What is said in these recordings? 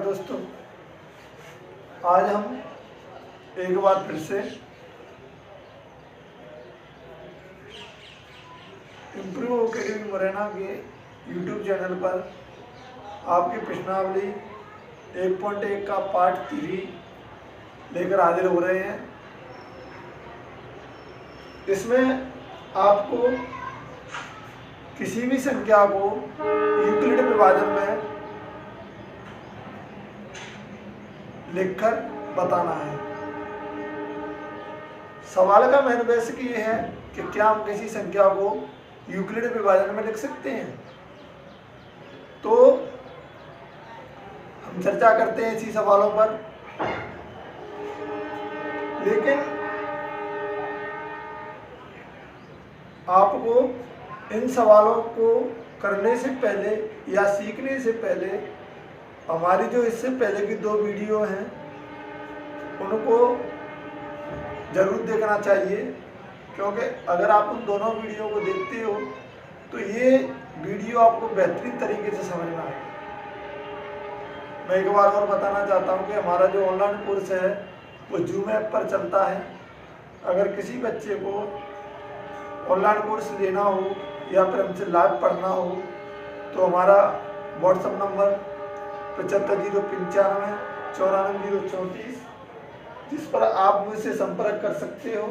दोस्तों, आज हम एक बार फिर से इम्प्रूव अकेडमी मुरैना के यूट्यूब चैनल पर आपकी प्रश्नावली 1.1 का पार्ट 3 लेकर हाजिर हो रहे हैं। इसमें आपको किसी भी संख्या को यूक्लिड विभाजन में लिखकर बताना है। सवाल का मेन बेसिक ये है कि क्या हम किसी संख्या को यूक्लिड विभाजन में लिख सकते हैं। तो हम चर्चा करते हैं इसी सवालों पर, लेकिन आपको इन सवालों को करने से पहले या सीखने से पहले हमारी जो इससे पहले की 2 वीडियो हैं उनको ज़रूर देखना चाहिए, क्योंकि अगर आप उन दोनों वीडियो को देखते हो तो ये वीडियो आपको बेहतरीन तरीके से समझ में आएगा। मैं एक बार और बताना चाहता हूँ कि हमारा जो ऑनलाइन कोर्स है वो जूम ऐप पर चलता है। अगर किसी बच्चे को ऑनलाइन कोर्स लेना हो या फिर हमसे लाइव पढ़ना हो तो हमारा व्हाट्सएप नंबर 7509 9434, जिस पर आप मुझसे संपर्क कर सकते हो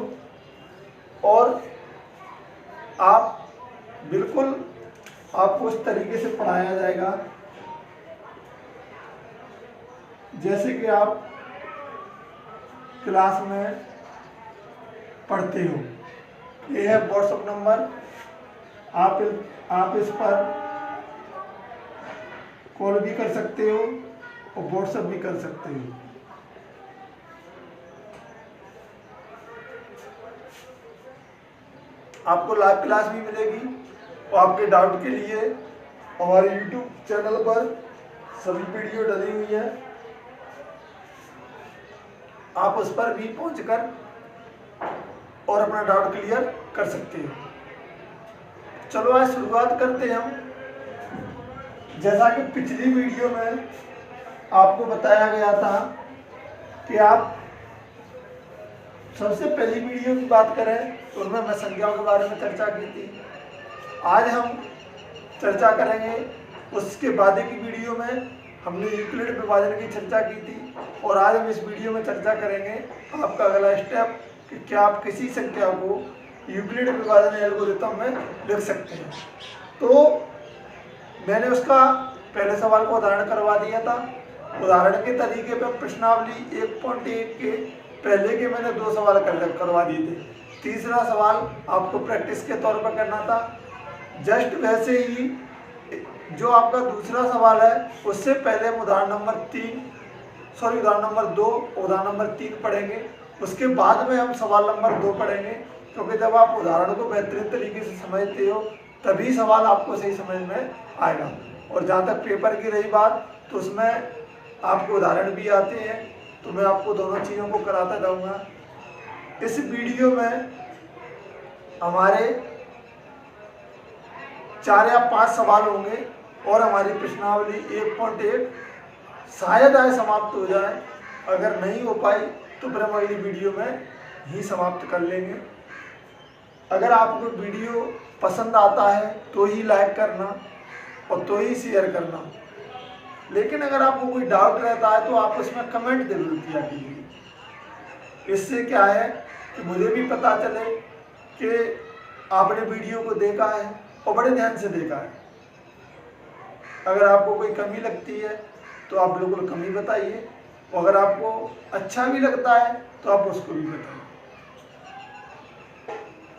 और आप बिल्कुल आपको उस तरीके से पढ़ाया जाएगा जैसे कि आप क्लास में पढ़ते हो। ये है व्हाट्सएप नंबर, आप इस पर कॉल भी कर सकते हो और व्हाट्सएप भी कर सकते हो। आपको लाइव क्लास भी मिलेगी और आपके डाउट के लिए हमारे यूट्यूब चैनल पर सभी वीडियो डली हुई है, आप उस पर भी पहुंचकर और अपना डाउट क्लियर कर सकते हो। चलो आज शुरुआत करते हैं हम। जैसा कि पिछली वीडियो में आपको बताया गया था कि आप सबसे पहली वीडियो की बात करें तो उनमें मैं संख्याओं के बारे में चर्चा की थी। आज हम चर्चा करेंगे उसके बाद की वीडियो में हमने यूक्लिड विभाजन की चर्चा की थी, और आज हम इस वीडियो में चर्चा करेंगे आपका अगला स्टेप कि क्या आप किसी संख्या को यूक्लिड विभाजन एल्गोरिथम में लिख सकते हैं। तो मैंने उसका पहले सवाल को उदाहरण करवा दिया था। उदाहरण के तरीके पर प्रश्नावली 1.1 के पहले के मैंने 2 सवाल करवा दिए थे। तीसरा सवाल आपको प्रैक्टिस के तौर पर करना था। जस्ट वैसे ही जो आपका दूसरा सवाल है उससे पहले हम उदाहरण नंबर 2 उदाहरण नंबर 3 पढ़ेंगे। उसके बाद में हम सवाल नंबर 2 पढ़ेंगे, क्योंकि जब आप उदाहरण को बेहतरीन तरीके से समझते हो तभी सवाल आपको सही समझ में आएगा। और जहाँ तक पेपर की रही बात, तो उसमें आपको उदाहरण भी आते हैं, तो मैं आपको दोनों चीज़ों को कराता जाऊँगा। इस वीडियो में हमारे 4 या 5 सवाल होंगे और हमारी प्रश्नावली 1.1 शायद आज समाप्त हो जाए। अगर नहीं हो पाई तो फिर हम अगली वीडियो में ही समाप्त कर लेंगे। अगर आपको वीडियो पसंद आता है तो ही लाइक करना और तो ही शेयर करना, लेकिन अगर आपको कोई डाउट रहता है तो आप उसमें कमेंट जरूर किया कीजिए। इससे क्या है कि मुझे भी पता चले कि आपने वीडियो को देखा है और बड़े ध्यान से देखा है। अगर आपको कोई कमी लगती है तो आप बिल्कुल कमी बताइए, और अगर आपको अच्छा भी लगता है तो आप उसको भी बताइए।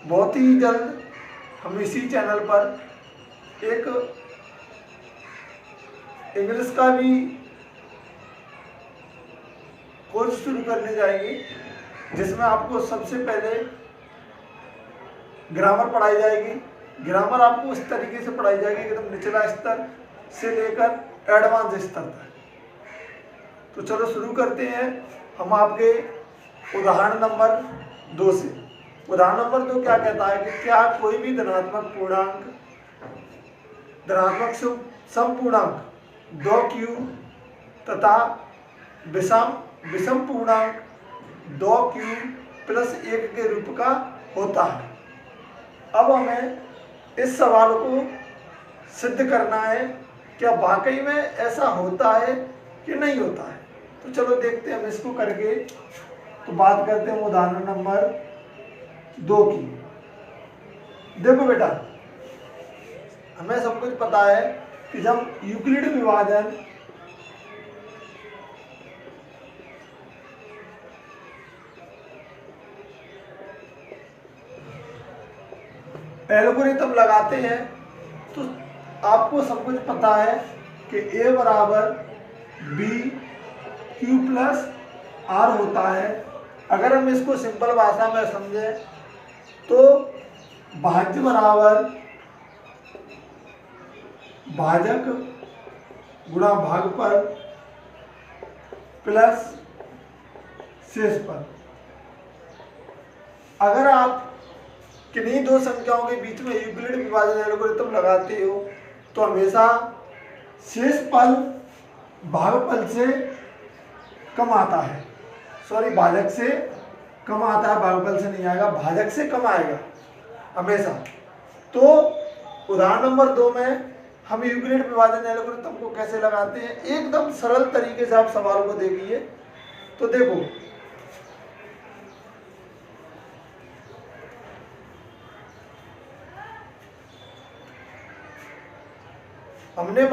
बहुत ही जल्द हम इसी चैनल पर एक इंग्लिश का भी कोर्स शुरू करने जाएंगे, जिसमें आपको सबसे पहले ग्रामर पढ़ाई जाएगी। ग्रामर आपको इस तरीके से पढ़ाई जाएगी कि एकदम निचला स्तर से लेकर एडवांस स्तर तक। तो चलो शुरू करते हैं हम आपके उदाहरण नंबर 2 से। उदाहरण नंबर 2 क्या कहता है कि क्या कोई भी धनात्मक सम पूर्णांक 2q तथा विषम पूर्णांक 2q प्लस 1 के रूप का होता है। अब हमें इस सवाल को सिद्ध करना है क्या वाकई में ऐसा होता है कि नहीं होता है। तो चलो देखते हैं हम इसको करके। तो बात करते हैं उदाहरण नंबर 2 की। देखो बेटा, हमें सब कुछ पता है कि जब यूक्लिड विभाजन एल्गोरिथम लगाते हैं तो आपको सब कुछ पता है कि a बराबर b q प्लस r होता है। अगर हम इसको सिंपल भाषा में समझें तो भाज्य बराबर भाजक गुणा भागफल प्लस शेषफल। अगर आप किन्हीं दो संख्याओं के बीच में यूक्लिड विभाजन एल्गोरिथम लगाते हो तो हमेशा शेषफल भागफल से कम आता है। सॉरी, भाजक से कम आता है, भागफल से नहीं आएगा, भाजक से कम आएगा हमेशा। तो उदाहरण नंबर 2 में हम यूक्लिड विभाजन एल्गोरिथम को कैसे लगाते हैं, एकदम सरल तरीके से आप सवाल को देखिए। तो देखो, हमने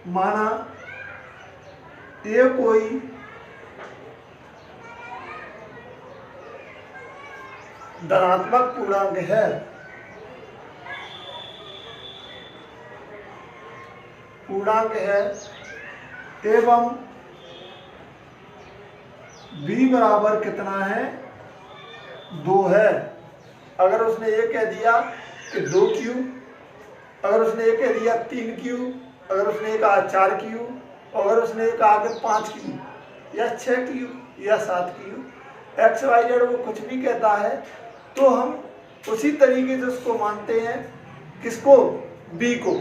माना ये कोई धनात्मक पूर्णांक है एवं b बराबर कितना है, 2 है। अगर उसने ये कह दिया कि 2q, अगर उसने ये कह दिया 3q, अगर उसने ये कहा 4q, अगर उसने ये कहा कि 5q या 6q या 7q, XYZ वो कुछ भी कहता है तो हम उसी तरीके से उसको मानते हैं। किसको? b को।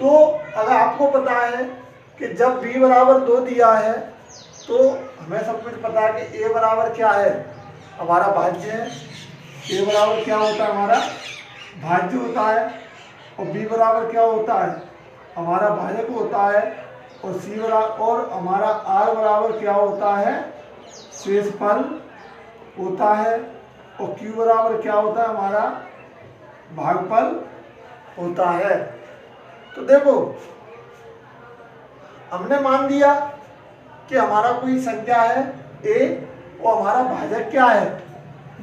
तो अगर आपको पता है कि जब b बराबर 2 दिया है तो हमें सब कुछ पता है कि a बराबर क्या है, हमारा भाज्य है। a बराबर क्या होता है, हमारा भाज्य होता है। और b बराबर क्या होता है, हमारा भाजक होता है। और c बराबर और हमारा r बराबर क्या होता है, शेषफल होता है। और q बराबर क्या होता है, हमारा भागफल होता है। तो देखो, हमने मान लिया कि हमारा कोई संख्या है a और हमारा भाजक क्या है,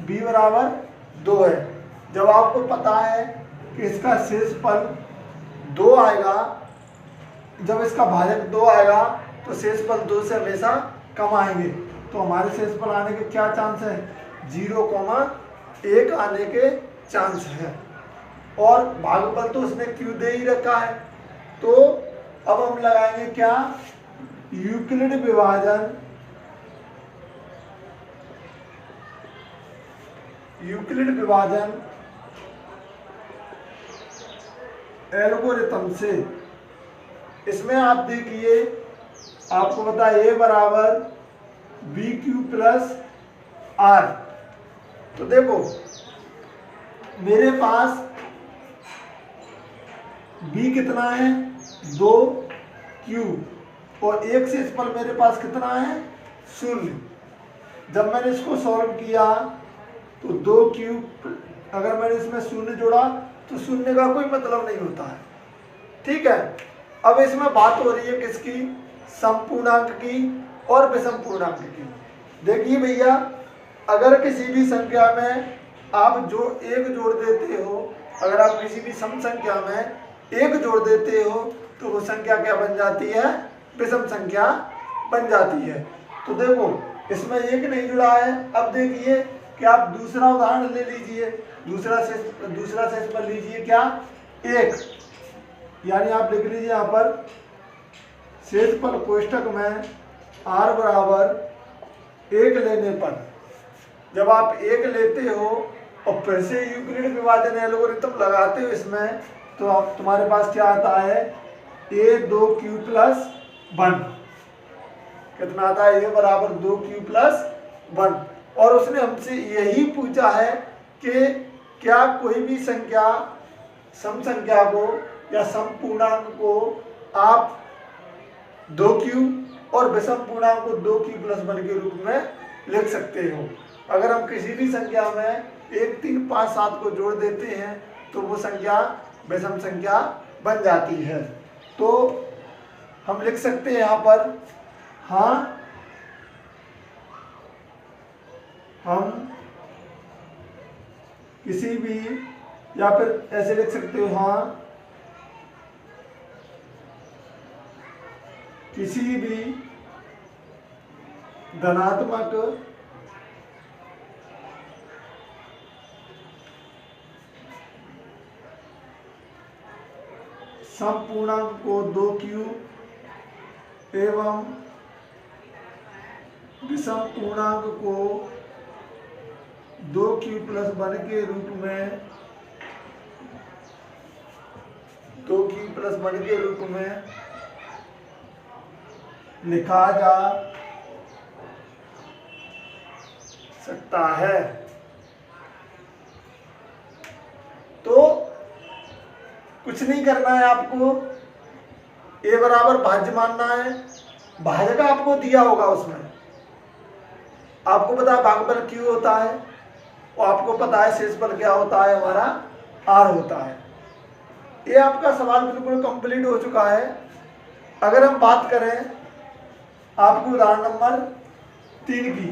b बराबर 2 है। जब आपको पता है कि इसका शेषफल 2 आएगा, जब इसका भाजक 2 आएगा तो शेषफल 2 से हमेशा कम आएंगे। तो हमारे शेषफल आने के क्या चांस है, 0,1 आने के चांस है। और भागफल तो उसने q दे ही रखा है। तो अब हम लगाएंगे क्या, यूक्लिड विभाजन एल्गोरिथम से। इसमें आप देखिए, आपको पता है a बराबर bq प्लस r। तो देखो, मेरे पास b कितना है, 2q, और एक शेषफल मेरे पास कितना है, 0। जब मैंने इसको सॉल्व किया तो 2q, अगर मैंने इसमें 0 जोड़ा तो 0 का कोई मतलब नहीं होता है। ठीक है। अब इसमें बात हो रही है किसकी, समपूर्णांक की और विषम पूर्णांक की। देखिए भैया, अगर किसी भी संख्या में आप जो 1 जोड़ देते हो, अगर आप किसी भी सम संख्या में 1 जोड़ देते हो तो वो संख्या क्या बन जाती है, विषम संख्या बन जाती है। तो देखो, इसमें 1 नहीं जुड़ा है। अब देखिए कि आप दूसरा उदाहरण ले लीजिए, दूसरा शेषफल लीजिए क्या, 1। यानी आप लिख लीजिए यहाँ पर शेषफल कोष्ठक में r बराबर 1 लेने पर, जब आप 1 लेते हो और फिर से यूक्लिड विभाजन एल्गोरिथम लगाते हो इसमें, तो आप तुम्हारे पास क्या आता है, a2q+1 कितना आता है? a बराबर 2q+1। और उसने हमसे यही पूछा है कि क्या कोई भी संख्या सम संख्या को या सम पूर्णांक को आप 2q और विषम पूर्णांक को 2q+1 के रूप में लिख सकते हो। अगर हम किसी भी संख्या में 1, 3, 5, 7 को जोड़ देते हैं तो वो संख्या विषम संख्या बन जाती है। तो हम लिख सकते हैं यहाँ पर, हाँ हम किसी भी, या फिर ऐसे लिख सकते हो, हाँ किसी भी धनात्मक समपूर्णांक को 2q एवं विषम पूर्णांक को 2q+1 के रूप में 2q+1 के रूप में लिखा जा सकता है। तो कुछ नहीं करना है आपको, a बराबर भाज्य मानना है। भाज्य का आपको दिया होगा, उसमें आपको पता है भागफल q होता है और आपको पता है शेषफल क्या होता है, हमारा r होता है। ये आपका सवाल बिल्कुल कंप्लीट हो चुका है। अगर हम बात करें आपको उदाहरण नंबर 3 की,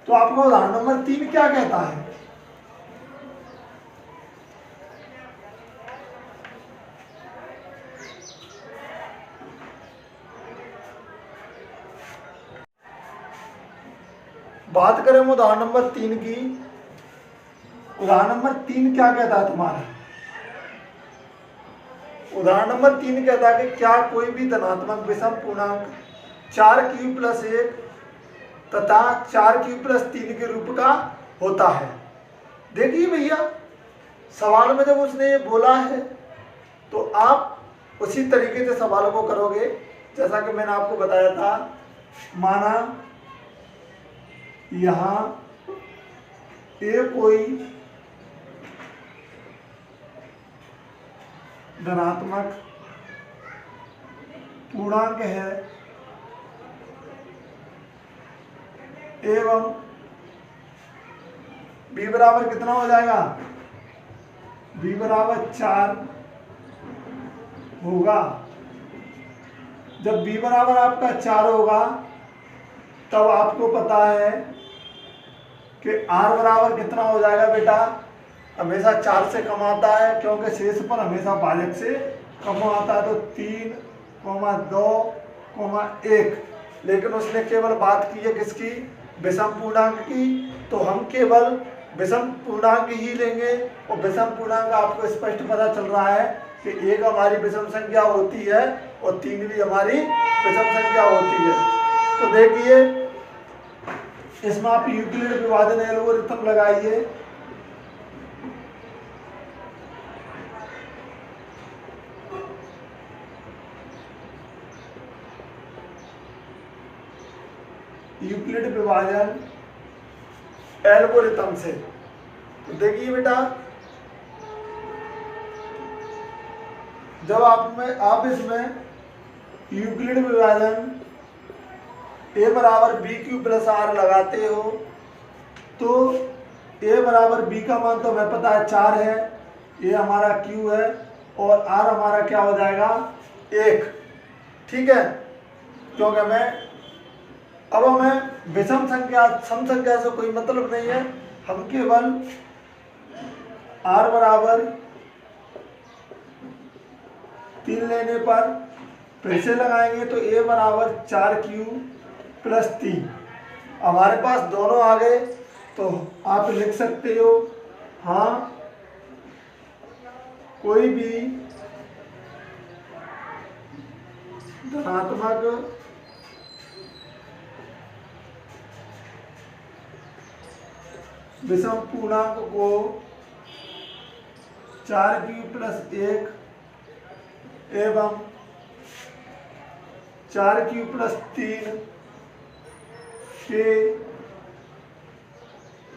तो आपको उदाहरण नंबर 3 क्या कहता है? बात करें उदाहरण नंबर 3 की, उदाहरण नंबर 3 क्या कहता है तुम्हारा? उदाहरण नंबर 3 कहता है कि क्या कोई भी धनात्मक विषम पूर्णांक 4q+1 तथा 4q+3 के रूप का होता है। देखिए भैया, सवाल में जब उसने ये बोला है तो आप उसी तरीके से सवाल को करोगे जैसा कि मैंने आपको बताया था। माना यहाँ ए कोई धनात्मक पूर्णांक है एवं b बराबर कितना हो जाएगा? b बराबर 4 होगा। जब b बराबर आपका 4 होगा तब आपको पता है कि r बराबर कितना हो जाएगा बेटा? हमेशा 4 से कम आता है, क्योंकि शेषफल हमेशा भाजक से कम आता है। तो 3, 2, 1। लेकिन उसने केवल बात की है किसकी? विषम पूर्णांक की। तो हम केवल विषम पूर्णांक ही लेंगे और विषम पूर्णांक आपको स्पष्ट पता चल रहा है कि 1 हमारी विषम संख्या होती है और 3 भी हमारी विषम संख्या होती है। तो देखिए, इसमें आप यूक्लिड विभाजन एल्गोरिथम लगाइए। यूक्लिड विभाजन एल्गोरिथम से तो देखिए बेटा, जब आप इसमें यूक्लिड विभाजन a बराबर bq+r लगाते हो तो a बराबर b का मान तो हमें पता है 4 है, a हमारा q है और r हमारा क्या हो जाएगा? 1। ठीक है, क्योंकि हमें विषम संख्या सम संख्या से कोई मतलब नहीं है। हम केवल r बराबर 3 लेने पर फिर से लगाएंगे तो a बराबर 4q+3। हमारे पास दोनों आ गए तो आप लिख सकते हो, हाँ कोई भी धनात्मक विषम पूर्णांक को 4q+1 एवं 4q+3 के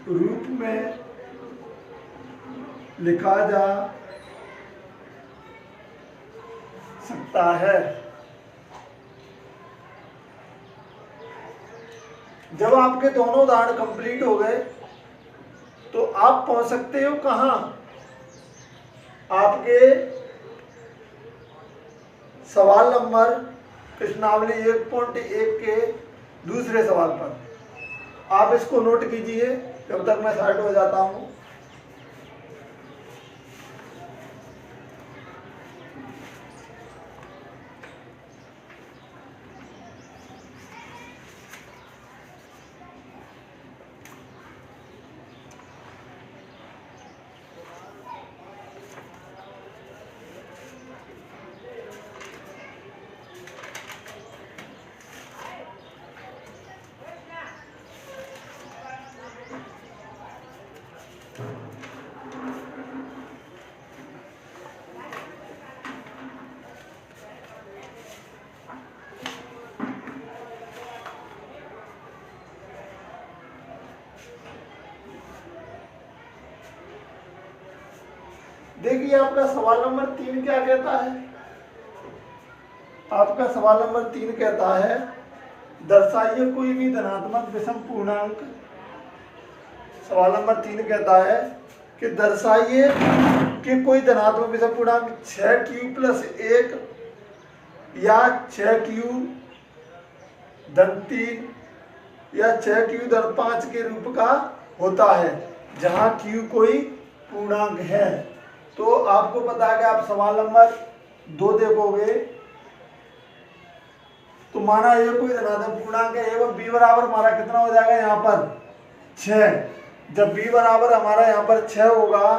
रूप में लिखा जा सकता है। जब आपके दोनों उदाहरण कंप्लीट हो गए तो आप पहुंच सकते हो कहां? आपके सवाल नंबर प्रश्नावली 1.1 के दूसरे सवाल पर। आप इसको नोट कीजिए जब तक मैं साइड हो जाता हूं। देखिए आपका सवाल नंबर 3 क्या कहता है? आपका सवाल नंबर 3 कहता है दर्शाइए कोई भी धनात्मक विषम पूर्णांक। सवाल नंबर 3 कहता है कि दर्शाइए कि कोई धनात्मक विषम पूर्णांक 6q+1 या 6q-3 या 6q-5 के रूप का होता है, जहां q कोई पूर्णांक है। तो आपको पता है कि आप सवाल नंबर 2 देखोगे तो माना ये कोई धनात्मक पूर्णांक है एवं b बराबर हमारा कितना हो जाएगा यहाँ पर 6। जब b बराबर हमारा यहाँ पर 6 होगा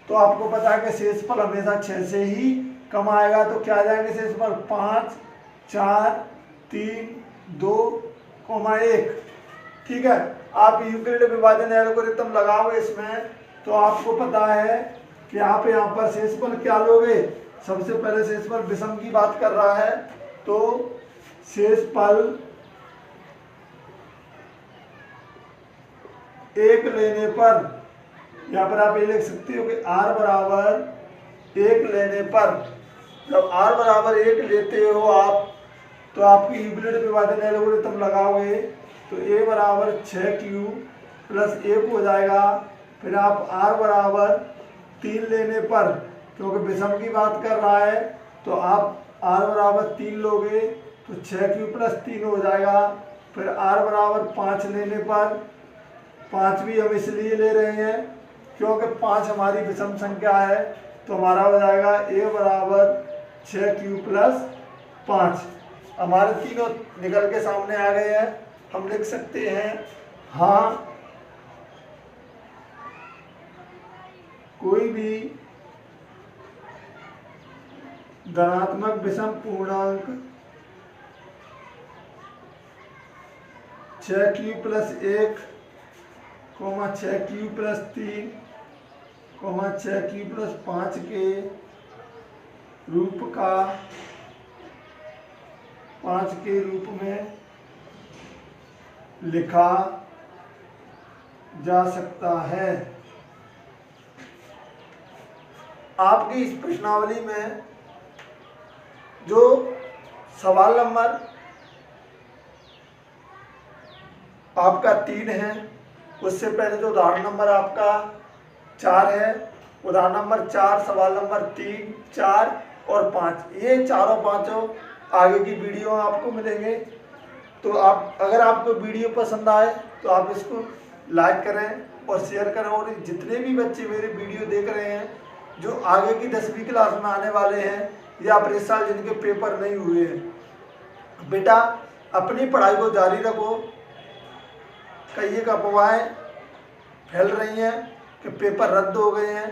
तो आपको पता है कि शेषफल हमेशा 6 से ही कम आएगा। तो क्या आ जाएंगे शेषफल? 5, 4, 3, 2, 1। ठीक है। आप यूक्लिड विभाजन एल्गोरिथम लगाओ इसमें तो आपको पता है कि आप यहाँ पर शेषफल क्या लोगे। सबसे पहले शेषफल विषम की बात कर रहा है तो शेषफल 1 लेने पर यहाँ पर आप ये लिख सकते हो कि r बराबर 1 लेने पर, जब r बराबर 1 लेते हो आप तो आपकी यूक्लिड विभाजन एल्गोरिथम लगाओगे तो a बराबर 6q+1 हो जाएगा। फिर आप r बराबर 3 लेने पर, क्योंकि विषम की बात कर रहा है तो आप r बराबर 3 लोगे तो 6q+3 हो जाएगा। फिर r बराबर 5 लेने पर, 5 भी हम इसलिए ले रहे हैं क्योंकि 5 हमारी विषम संख्या है तो हमारा हो जाएगा a बराबर 6q+5। हमारे तीनों निकल के सामने आ गए हैं। हम लिख सकते हैं हाँ कोई भी धनात्मक विषम पूर्णांक 6q+1, 6q+3, 6q+5 के रूप में लिखा जा सकता है। आपकी इस प्रश्नावली में जो सवाल नंबर आपका 3 है, उससे पहले जो उदाहरण नंबर आपका 4 है, उदाहरण नंबर 4, सवाल नंबर 3, 4 और 5, ये चारों पांचों आगे की वीडियो आपको मिलेंगे। तो आप अगर आपको वीडियो पसंद आए तो आप इसको लाइक करें और शेयर करें। और जितने भी बच्चे मेरे वीडियो देख रहे हैं जो आगे की 10वीं क्लास में आने वाले हैं या फिर इस साल जिनके पेपर नहीं हुए हैं, बेटा अपनी पढ़ाई को जारी रखो। कई एक अफवाहें फैल रही हैं कि पेपर रद्द हो गए हैं।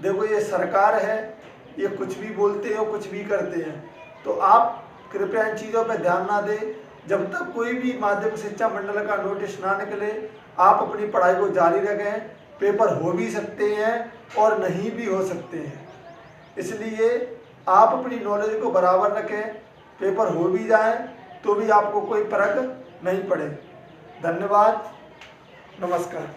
देखो ये सरकार है, ये कुछ भी बोलते हो कुछ भी करते हैं, तो आप कृपया इन चीज़ों पर ध्यान ना दें। जब तक कोई भी माध्यमिक शिक्षा मंडल का नोटिस ना निकले आप अपनी पढ़ाई को जारी रखें। पेपर हो भी सकते हैं और नहीं भी हो सकते हैं, इसलिए आप अपनी नॉलेज को बराबर रखें। पेपर हो भी जाए तो भी आपको कोई फर्क नहीं पड़े। धन्यवाद, नमस्कार।